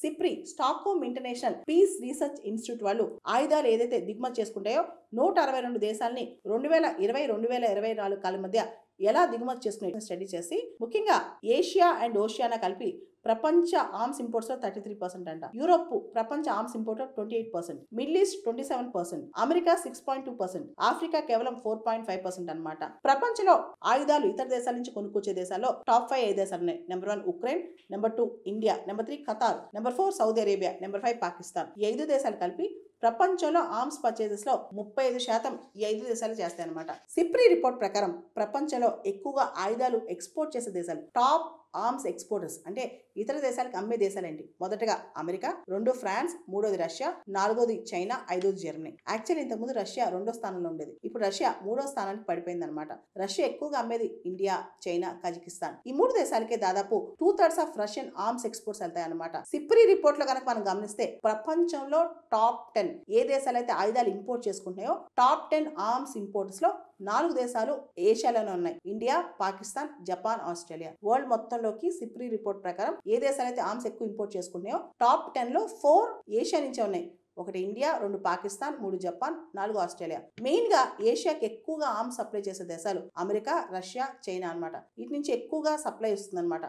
SIPRI Stockholm International Peace Research Institute వాళ్ళు ఆయుధాలు ఏదైతే దిగుమతి చేసుకుంటాయో 162 దేశాలని 2020-2024 కాలం మధ్య ఎలా దిగుమతి చేసుకునే స్టడీ చేసి ముఖ్యంగా ఏషియా అండ్ ఓషియానా కలిపి ప్రపంచ ఆర్మ్స్ ఇంపోర్ట్స్ లో 33% అంట. యూరోప్ ప్రపంచ arms import 28%, middle east 27%, America 6.2%, Africa కేవలం 4.5% అన్నమాట. ప్రపంచంలో ఆయుధాలు ఇతర దేశాల నుంచి కొనుక్కొచ్చే దేశాల్లో టాప్ 5 దేశాలు ఉన్నాయి. Number 1 Ukraine, number 2 India, number 3 Qatar, number 4 Saudi Arabia, number 5 Pakistan. ఈ 5 దేశాలు కలిపి ప్రపంచంలో ఆర్మ్స్ పర్చేజెస్ లో 35% ఈ 5 దేశాలు చేస్తాయి అన్నమాట. సిప్రి రిపోర్ట్ ప్రకారం ప్రపంచంలో ఎక్కువగా ఆయుధాలు ఎక్స్పోర్ట్ చేసే దేశాలు టాప్ ఆర్మ్స్ ఎక్స్పోర్టర్స్ అంటే ఇతర దేశాలకు అమ్మే దేశాలు ఏంటి? మొదటగా అమెరికా, 2 ఫ్రాన్స్, 3వది రష్యా, 4వది చైనా, 5వది జర్మనీ. యాక్చువల్లీ ఇంతకుముందు రష్యా 2వ స్థానంలో ఉండేది. ఇప్పుడు రష్యా 3వ స్థానానికి పడిపోయింది అనమాట. రష్యా ఎక్కువగా అమ్మేది ఇండియా, చైనా, కజకిస్తాన్. ఈ 3 దేశాలకే దాదాపు 2/3 ఆఫ్ రష్యన్ ఆర్మ్స్ ఎక్స్పోర్ట్స్ వెళ్తాయి అనమాట. సిప్రి రిపోర్ట్ లో కనుక మనం గమనిస్తే ప్రపంచంలో టాప్ 10 ఏ దేశాలు అయితే ఆయుధాలు ఇంపోర్ట్ చేసుకుంటున్నాయో టాప్ 10 ఆర్మ్స్ ఇంపోర్ట్స్ లో 4 దేశాలు ఏషియాలోనే ఉన్నాయి. India, Pakistan, Japan, Australia. World మొత్తంలోకి సిప్రి రిపోర్ట్ ప్రకారం ఏ దేశాలు అయితే ఆర్మ్స్ ఎక్కువ ఇంపోర్ట్ చేసుకుంటున్నాయో టాప్ 10 లో 4 ఏషియా నుంచే ఉన్నాయి. 1 India, 2 Pakistan, 3 Japan, 4 Australia. Main గా ఏషియాకి ఎక్కువగా ఆర్మ్స్ సప్లై చేసే దేశాలు అమెరికా, రష్యా, చైనా అన్నమాట. వీటి నుంచి ఎక్కువగా సప్లై వస్తుంది అనమాట.